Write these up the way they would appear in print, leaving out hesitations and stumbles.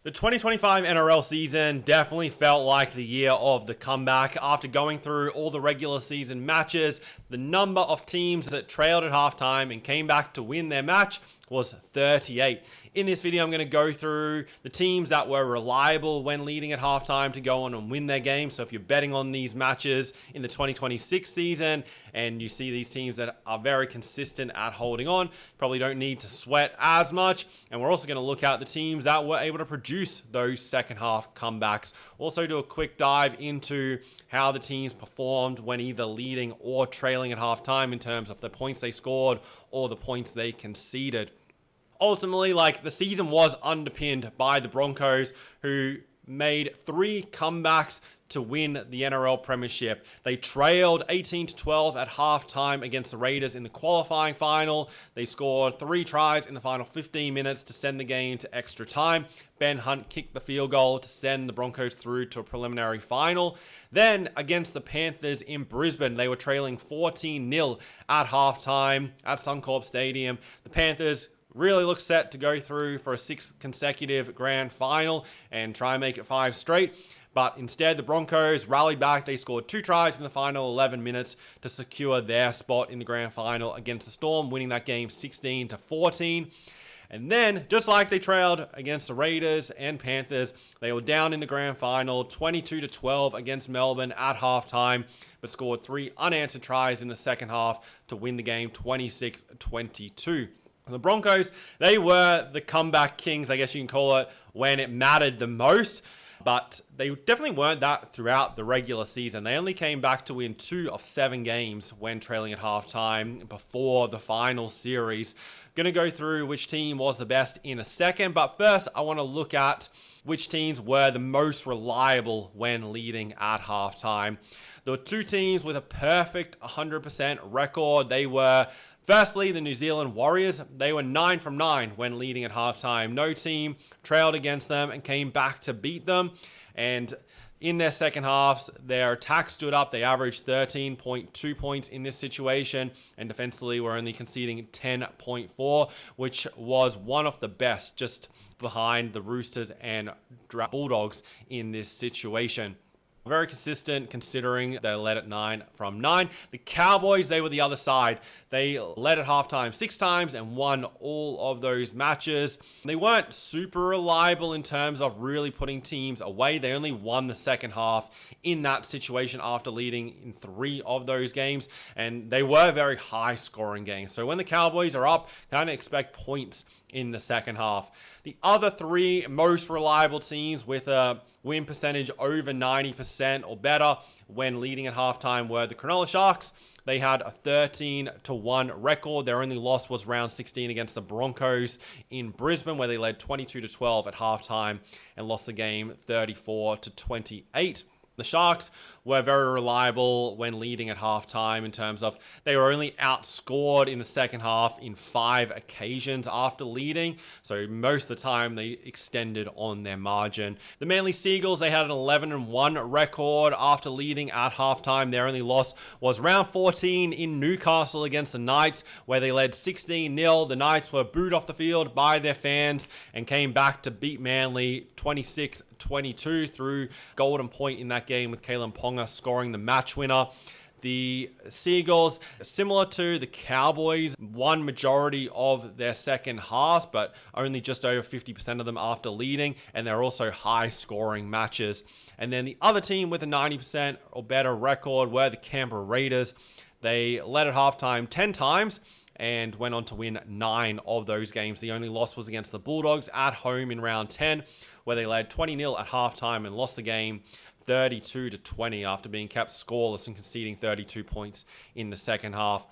The 2025 NRL season definitely felt like the year of the comeback. After going through all the regular season matches, the number of teams that trailed at halftime and came back to win their match was 38. In this video, I'm going to go through the teams that were reliable when leading at halftime to go on and win their game. So if you're betting on these matches in the 2026 season and you see these teams that are very consistent at holding on, probably don't need to sweat as much. And we're also going to look at the teams that were able to produce those second half comebacks. Also do a quick dive into how the teams performed when either leading or trailing at halftime in terms of the points they scored or the points they conceded. Ultimately, the season was underpinned by the Broncos, who made 3 comebacks to win the NRL Premiership. They trailed 18-12 at halftime against the Raiders in the qualifying final. They scored 3 tries in the final 15 minutes to send the game to extra time. Ben Hunt kicked the field goal to send the Broncos through to a preliminary final. Then, against the Panthers in Brisbane, they were trailing 14-0 at halftime at Suncorp Stadium. The Panthers really looked set to go through for a 6th consecutive grand final and try and make it 5 straight. But instead, the Broncos rallied back. They scored 2 tries in the final 11 minutes to secure their spot in the grand final against the Storm, winning that game 16-14. And then, just like they trailed against the Raiders and Panthers, they were down in the grand final 22-12 against Melbourne at halftime, but scored 3 unanswered tries in the second half to win the game 26-22. The Broncos, they were the comeback kings, I guess you can call it, when it mattered the most. But they definitely weren't that throughout the regular season. They only came back to win 2 of 7 games when trailing at halftime before the final series. Going to go through which team was the best in a second. But first, I want to look at which teams were the most reliable when leading at halftime. There were 2 teams with a perfect 100% record. They were, firstly, the New Zealand Warriors. They were 9 from 9 when leading at halftime. No team trailed against them and came back to beat them. And in their second halves, their attack stood up. They averaged 13.2 points in this situation, and defensively were only conceding 10.4, which was one of the best, just behind the Roosters and Bulldogs in this situation. Very consistent considering they led at 9 from 9. The Cowboys, they were the other side. They led at halftime 6 times and won all of those matches. They weren't super reliable in terms of really putting teams away. They only won the second half in that situation after leading in 3 of those games. And they were very high scoring games. So when the Cowboys are up, kind of expect points in the second half. The other 3 most reliable teams with a win percentage over 90% or better when leading at halftime were the Cronulla Sharks. They had a 13-1 record. Their only loss was round 16 against the Broncos in Brisbane, where they led 22-12 at halftime and lost the game 34-28. The Sharks were very reliable when leading at halftime in terms of they were only outscored in the second half in 5 occasions after leading. So most of the time they extended on their margin. The Manly Seagulls, they had an 11-1 record after leading at halftime. Their only loss was round 14 in Newcastle against the Knights, where they led 16-0. The Knights were booed off the field by their fans and came back to beat Manly 26-22 through golden point in that game with Kalen Ponga scoring the match winner. The Seagulls, similar to the Cowboys, won majority of their second halves, but only just over 50% of them after leading, and they're also high-scoring matches. And then the other team with a 90% or better record were the Canberra Raiders. They led at halftime 10 times and went on to win 9 of those games. The only loss was against the Bulldogs at home in round 10, where they led 20-0 at halftime and lost the game 32-20 after being kept scoreless and conceding 32 points in the second half.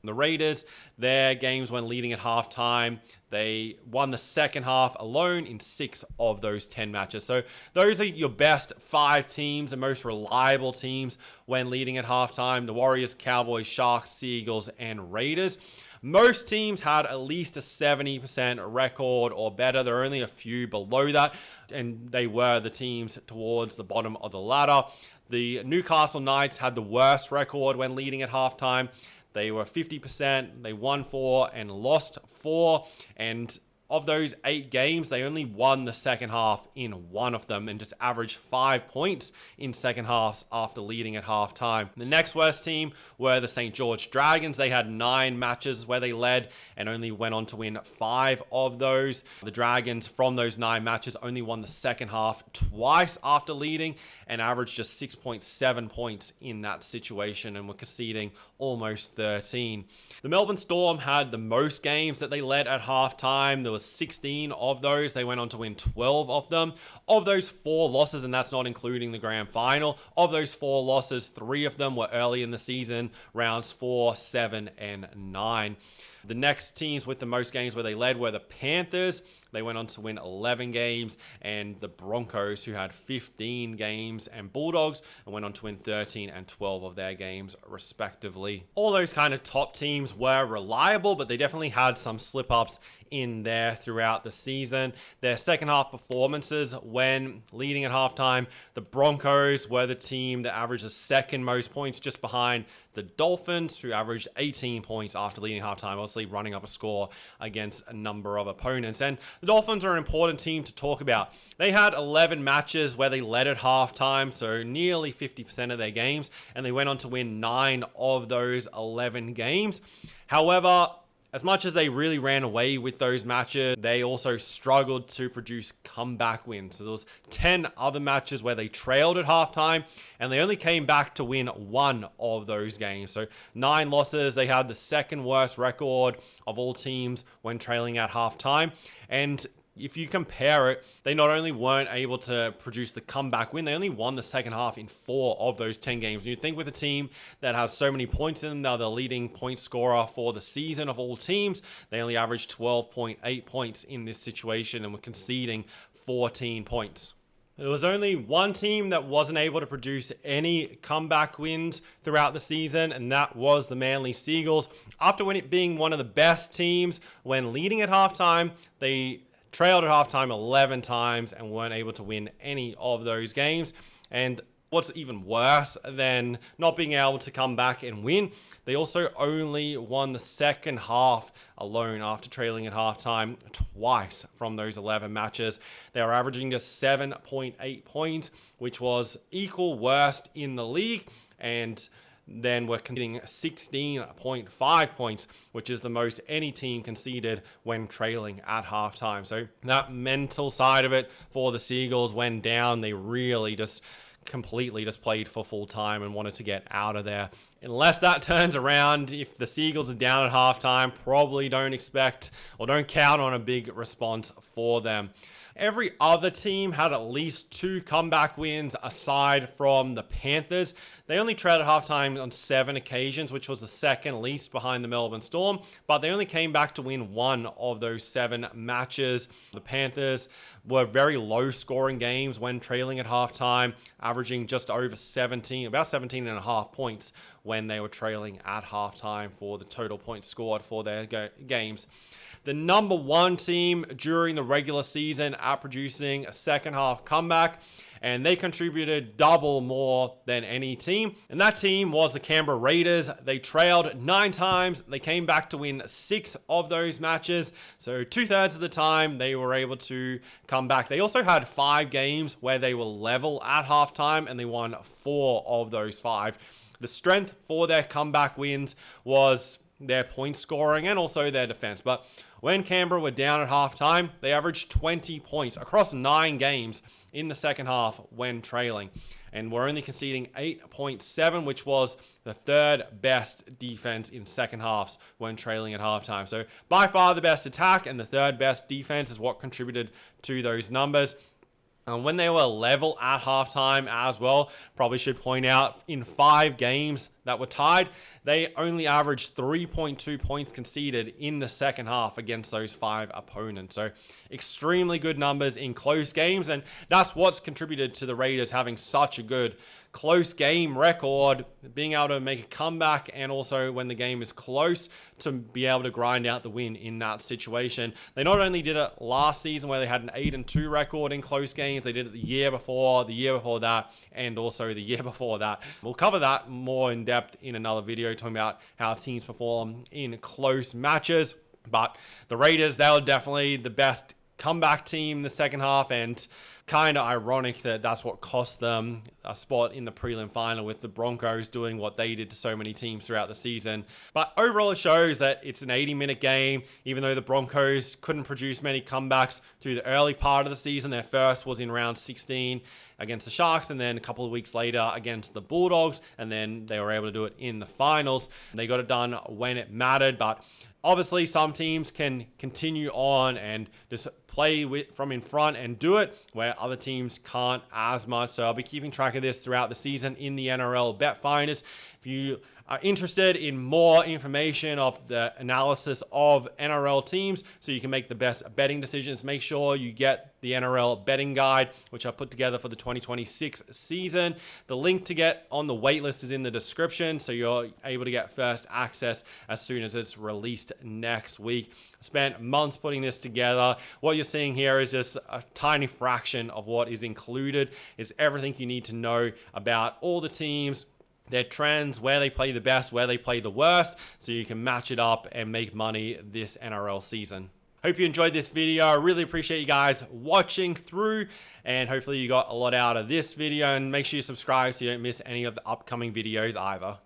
The Raiders, their games when leading at halftime, they won the second half alone in 6 of those 10 matches. So those are your best 5 teams, the most reliable teams when leading at halftime. The Warriors, Cowboys, Sharks, Seagulls, and Raiders. Most teams had at least a 70% record or better. There are only a few below that, and they were the teams towards the bottom of the ladder. The Newcastle Knights had the worst record when leading at halftime. They were 50%, they won 4 and lost 4, and of those 8 games, they only won the second half in one of them and just averaged 5 points in second halves after leading at halftime. The next worst team were the St. George Dragons. They had 9 matches where they led and only went on to win 5 of those. The Dragons, from those 9 matches, only won the second half twice after leading and averaged just 6.7 points in that situation and were conceding almost 13. The Melbourne Storm had the most games that they led at halftime. There was 16 of those. They went on to win 12 of them. Of those 4 losses, and that's not including the grand final, of those 4 losses, 3 of them were early in the season, rounds 4, 7, and 9. The next teams with the most games where they led were the Panthers. They went on to win 11 games, and the Broncos, who had 15 games, and Bulldogs, and went on to win 13 and 12 of their games, respectively. All those kind of top teams were reliable, but they definitely had some slip-ups in there throughout the season. Their second half performances when leading at halftime, the Broncos were the team that averaged the second most points, just behind the Dolphins, who averaged 18 points after leading halftime, obviously running up a score against a number of opponents. And the Dolphins are an important team to talk about. They had 11 matches where they led at halftime, so nearly 50% of their games, and they went on to win 9 of those 11 games. However, as much as they really ran away with those matches, they also struggled to produce comeback wins. So there was 10 other matches where they trailed at halftime, and they only came back to win 1 of those games. So 9 losses. They had the second worst record of all teams when trailing at halftime. And if you compare it, they not only weren't able to produce the comeback win, they only won the second half in 4 of those 10 games. You'd think with a team that has so many points in them, they're the leading point scorer for the season of all teams. They only averaged 12.8 points in this situation and were conceding 14 points. There was only one team that wasn't able to produce any comeback wins throughout the season, and that was the Manly Seagulls. After being one of the best teams when leading at halftime, they trailed at halftime 11 times and weren't able to win any of those games. And what's even worse than not being able to come back and win, they also only won the second half alone after trailing at halftime twice from those 11 matches. They were averaging just 7.8 points, which was equal worst in the league, and then we're conceding 16.5 points, which is the most any team conceded when trailing at halftime. So that mental side of it for the Seagulls went down. They really just completely just played for full time and wanted to get out of there. Unless that turns around, if the Seagulls are down at halftime, probably don't expect or don't count on a big response for them. Every other team had at least 2 comeback wins aside from the Panthers. They only trailed at halftime on 7 occasions, which was the second least behind the Melbourne Storm, but they only came back to win 1 of those 7 matches. The Panthers were very low scoring games when trailing at halftime, averaging just over 17, about 17 and a half points when they were trailing at halftime for the total points scored for their games. The number 1 team during the regular season at producing a second half comeback, and they contributed double more than any team. And that team was the Canberra Raiders. They trailed 9 times. They came back to win 6 of those matches. So 2/3 of the time they were able to come back. They also had 5 games where they were level at halftime, and they won 4 of those 5. The strength for their comeback wins was their point scoring and also their defense. But when Canberra were down at halftime, they averaged 20 points across 9 games in the second half when trailing, and were only conceding 8.7, which was the 3rd best defense in second halves when trailing at halftime. So by far the best attack and the 3rd best defense is what contributed to those numbers. When they were level at halftime as well, probably should point out, in 5 games that were tied, they only averaged 3.2 points conceded in the second half against those 5 opponents. So extremely good numbers in close games, and that's what's contributed to the Raiders having such a good close game record, being able to make a comeback, and also when the game is close to be able to grind out the win in that situation. They not only did it last season where they had an 8-2 record in close games, they did it the year before that, and also the year before that. We'll cover that more in depth in another video, talking about how teams perform in close matches. But the Raiders, they were definitely the best comeback team in the second half, and kind of ironic that that's what cost them a spot in the prelim final, with the Broncos doing what they did to so many teams throughout the season. But overall, it shows that it's an 80-minute game. Even though the Broncos couldn't produce many comebacks through the early part of the season, their first was in round 16 against the Sharks, and then a couple of weeks later against the Bulldogs, and then they were able to do it in the finals. They got it done when it mattered, but obviously some teams can continue on and just play from in front and do it, where other teams can't as much. So I'll be keeping track of this throughout the season in the NRL Bet Finders. If you are interested in more information of the analysis of NRL teams so you can make the best betting decisions, make sure you get the NRL betting guide, which I put together for the 2026 season. The link to get on the waitlist is in the description, so you're able to get first access as soon as it's released next week. I spent months putting this together. What you're seeing here is just a tiny fraction of what is included. It's everything you need to know about all the teams, their trends, where they play the best, where they play the worst, so you can match it up and make money this NRL season. Hope you enjoyed this video. I really appreciate you guys watching through, and hopefully you got a lot out of this video, and make sure you subscribe so you don't miss any of the upcoming videos either.